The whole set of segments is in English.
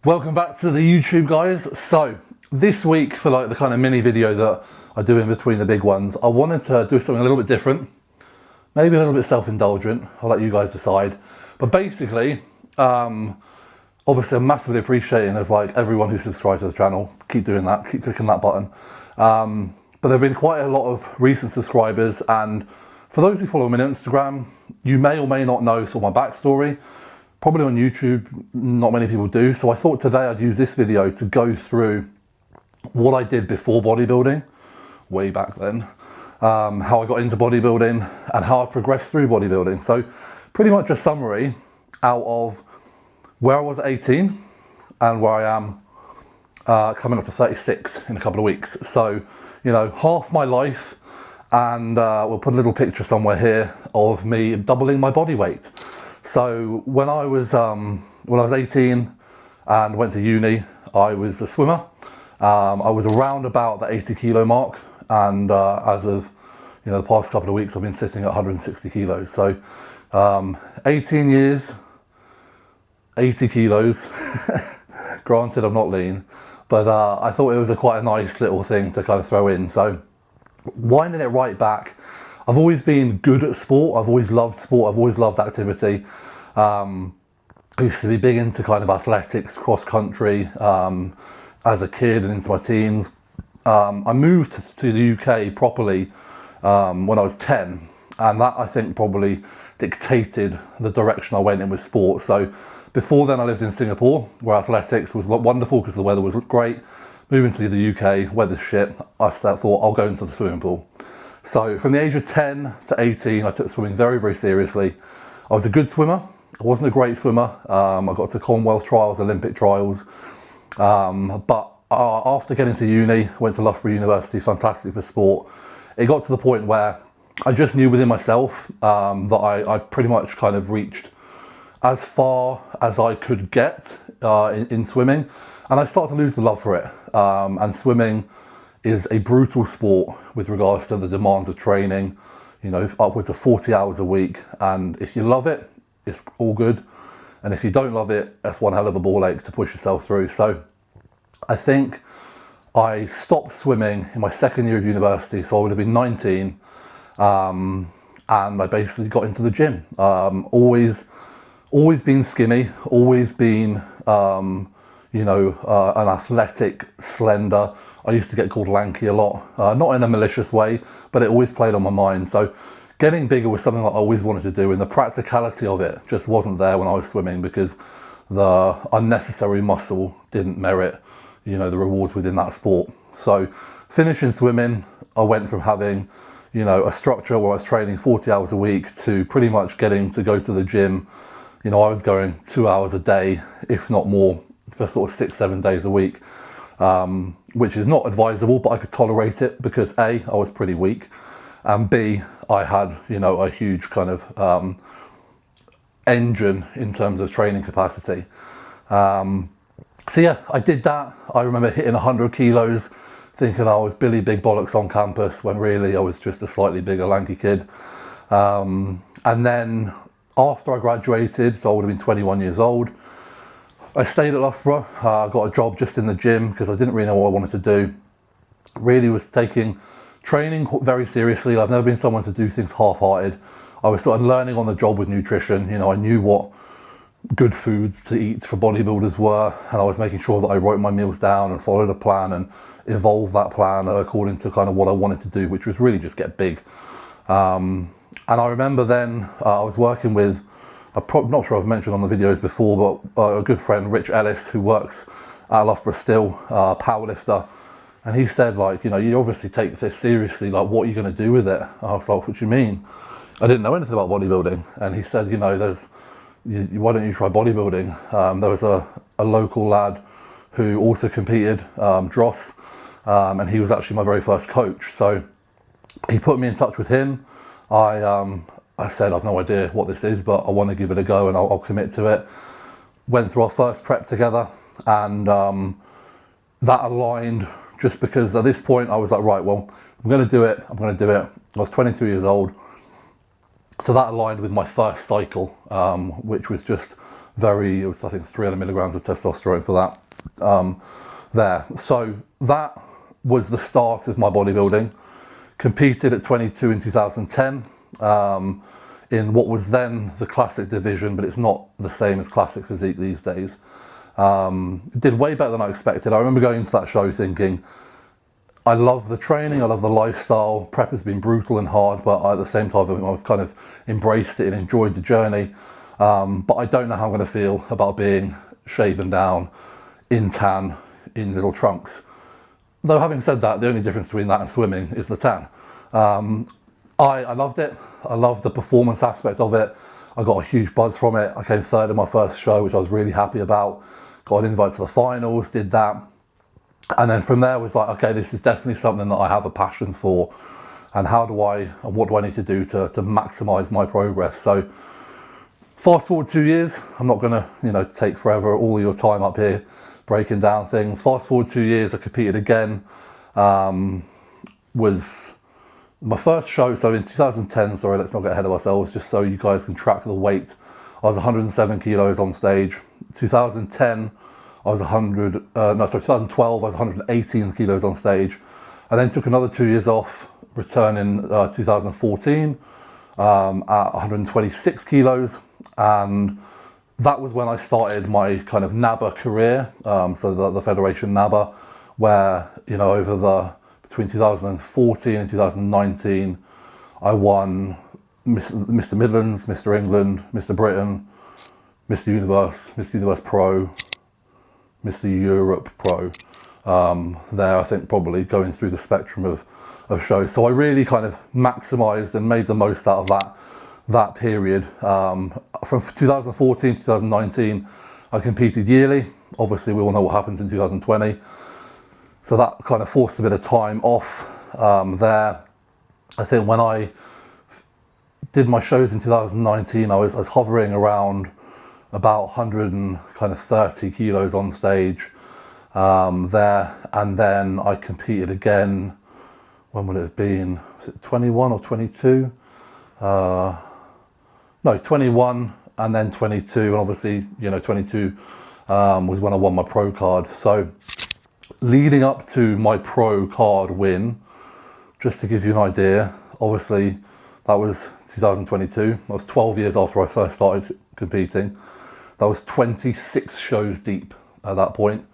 Welcome back to the YouTube, guys. So this week, for like the kind of mini video that I do in between the big ones, I wanted to do something a little bit different, maybe a little bit self-indulgent. I'll let you guys decide. But basically, obviously I'm massively appreciating of like everyone who subscribed to the channel. Keep doing that, keep clicking that button. But there have been quite a lot of recent subscribers, and for those who follow me on Instagram, you may or may not know sort of my backstory. Probably on YouTube, not many people do. So I thought today I'd use this video to go through what I did before bodybuilding, way back then, how I got into bodybuilding and how I progressed through bodybuilding. So pretty much a summary out of where I was at 18 and where I am coming up to 36 in a couple of weeks. So, you know, half my life, and we'll put a little picture somewhere here of me doubling my body weight. So when I was 18 and went to uni, I was a swimmer. I was around about the 80 kilo mark, and as of the past couple of weeks, I've been sitting at 160 kilos. So 18 years, 80 kilos. Granted, I'm not lean, but I thought it was quite a nice little thing to kind of throw in. So winding it right back, I've always been good at sport. I've always loved sport. I've always loved activity. I used to be big into kind of athletics, cross country, as a kid and into my teens. I moved to the UK properly when I was 10, and that I think probably dictated the direction I went in with sport. So before then I lived in Singapore, where athletics was wonderful because the weather was great. Moving to the UK, weather's shit. I thought I'll go into the swimming pool. So from the age of 10 to 18, I took swimming very, very seriously. I was a good swimmer. I wasn't a great swimmer. I got to Commonwealth trials, Olympic trials. But after getting to uni, went to Loughborough University, fantastic for sport. It got to the point where I just knew within myself that I pretty much kind of reached as far as I could get in swimming. And I started to lose the love for it. And swimming is a brutal sport with regards to the demands of training, upwards of 40 hours a week. And if you love it, it's all good. And if you don't love it, that's one hell of a ball ache to push yourself through. So I think I stopped swimming in my second year of university. So I would have been 19. And I basically got into the gym. Always been skinny, always been, an athletic, slender. I used to get called lanky a lot, not in a malicious way, but it always played on my mind. So getting bigger was something that I always wanted to do, and the practicality of it just wasn't there when I was swimming, because the unnecessary muscle didn't merit, the rewards within that sport. So finishing swimming, I went from having, a structure where I was training 40 hours a week to pretty much getting to go to the gym. I was going 2 hours a day, if not more, for sort of 6-7 days a week. Which is not advisable, but I could tolerate it because A, I was pretty weak, and B, I had, a huge kind of engine in terms of training capacity. So yeah, I did that. I remember hitting 100 kilos, thinking I was Billy Big Bollocks on campus, when really I was just a slightly bigger, lanky kid. And then after I graduated, so I would have been 21 years old, I stayed at Loughborough. I got a job just in the gym because I didn't really know what I wanted to do. Really was taking training very seriously. I've never been someone to do things half-hearted. I was sort of learning on the job with nutrition. I knew what good foods to eat for bodybuilders were, and I was making sure that I wrote my meals down and followed a plan and evolved that plan according to kind of what I wanted to do, which was really just get big. And I remember then I was working with, I'm not sure I've mentioned on the videos before, but a good friend, Rich Ellis, who works at Loughborough still, powerlifter. And he said, you obviously take this seriously, what are you going to do with it? I was like, what do you mean? I didn't know anything about bodybuilding. And he said, why don't you try bodybuilding? There was a local lad who also competed, Dross, and he was actually my very first coach. So he put me in touch with him. I said, I've no idea what this is, but I want to give it a go and I'll commit to it. Went through our first prep together, and that aligned, just because at this point I was like, right, well, I'm going to do it. I was 22 years old. So that aligned with my first cycle, which was just it was, I think, 300 milligrams of testosterone for that there. So that was the start of my bodybuilding. Competed at 22 in 2010 in what was then the classic division, but it's not the same as classic physique these days. Did way better than I expected. I remember going into that show thinking, I love the training, I love the lifestyle. Prep has been brutal and hard, but at the same time I've kind of embraced it and enjoyed the journey. But I don't know how I'm going to feel about being shaven down, in tan, in little trunks. Though having said that, the only difference between that and swimming is the tan. I loved it. I loved the performance aspect of it. I got a huge buzz from it. I came third in my first show, which I was really happy about. Got an invite to the finals, did that. And then from there was like, okay, this is definitely something that I have a passion for. And what do I need to do to maximize my progress? So fast forward 2 years, I'm not gonna, take forever all your time up here breaking down things. Fast forward 2 years, I competed again. Was my first show, so in 2010, sorry, let's not get ahead of ourselves, just so you guys can track the weight. I was 107 kilos on stage. 2010, I was 2012, I was 118 kilos on stage. I then took another 2 years off, returning 2014 at 126 kilos. And that was when I started my kind of NABA career, so the Federation NABA, where, between 2014 and 2019, I won Mr. Midlands, Mr. England, Mr. Britain, Mr. Universe Pro, Mr. Europe Pro. There, I think, probably going through the spectrum of shows. So I really kind of maximized and made the most out of that period. From 2014 to 2019, I competed yearly. Obviously, we all know what happens in 2020. So that kind of forced a bit of time off there. I think when I did my shows in 2019, I was hovering around about 130 kilos on stage there. And then I competed again, when would it have been? Was it 21 or 22? No, 21 and then 22. And obviously, 22 was when I won my pro card. So leading up to my pro card win, just to give you an idea, obviously that was 2022. That was 12 years after I first started competing. That was 26 shows deep at that point.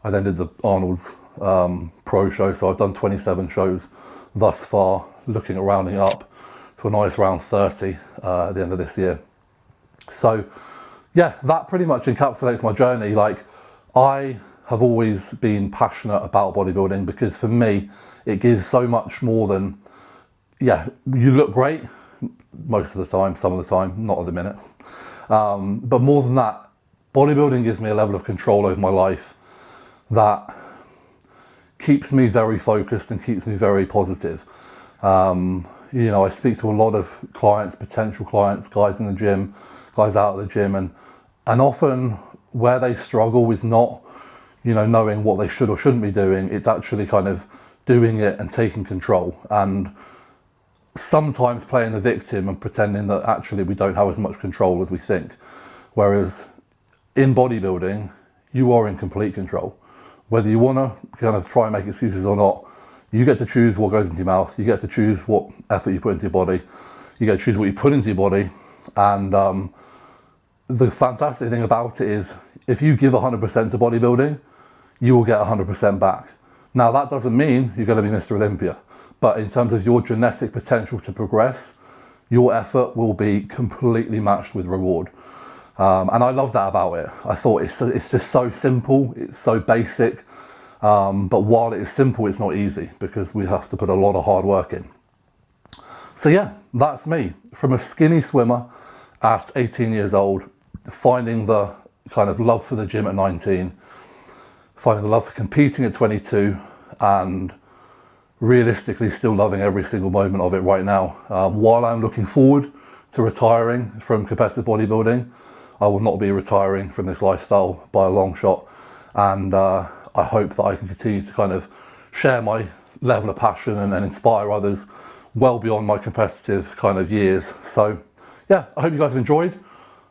I then did the Arnold's pro show, so I've done 27 shows thus far, looking at rounding up to a nice round 30 at the end of this year. So yeah, that pretty much encapsulates my journey. Like, I have always been passionate about bodybuilding because for me, it gives so much more than, you look great most of the time, some of the time, not at the minute. But more than that, bodybuilding gives me a level of control over my life that keeps me very focused and keeps me very positive. I speak to a lot of clients, potential clients, guys in the gym, guys out of the gym, and often where they struggle is not, knowing what they should or shouldn't be doing. It's actually kind of doing it and taking control, and sometimes playing the victim and pretending that actually we don't have as much control as we think. Whereas in bodybuilding, you are in complete control. Whether you want to kind of try and make excuses or not, you get to choose what goes into your mouth. You get to choose what effort you put into your body. You get to choose what you put into your body. And the fantastic thing about it is, if you give 100% to bodybuilding, you will get 100% back. Now, that doesn't mean you're going to be Mr. Olympia, but in terms of your genetic potential to progress, your effort will be completely matched with reward. And I love that about it. I thought it's just so simple, it's so basic, but while it is simple, it's not easy because we have to put a lot of hard work in. So yeah, that's me. From a skinny swimmer at 18 years old, finding the kind of love for the gym at 19, finding the love for competing at 22, and realistically still loving every single moment of it right now. While I'm looking forward to retiring from competitive bodybuilding, I will not be retiring from this lifestyle by a long shot. And I hope that I can continue to kind of share my level of passion and inspire others well beyond my competitive kind of years. So yeah, I hope you guys have enjoyed.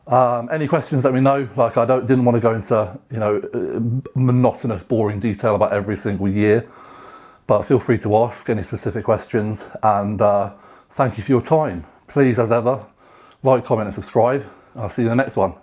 Any questions, let me know. Like, I didn't want to go into, you know, monotonous, boring detail about every single year, but feel free to ask any specific questions, and thank you for your time. Please, as ever, like, comment and subscribe. I'll see you in the next one.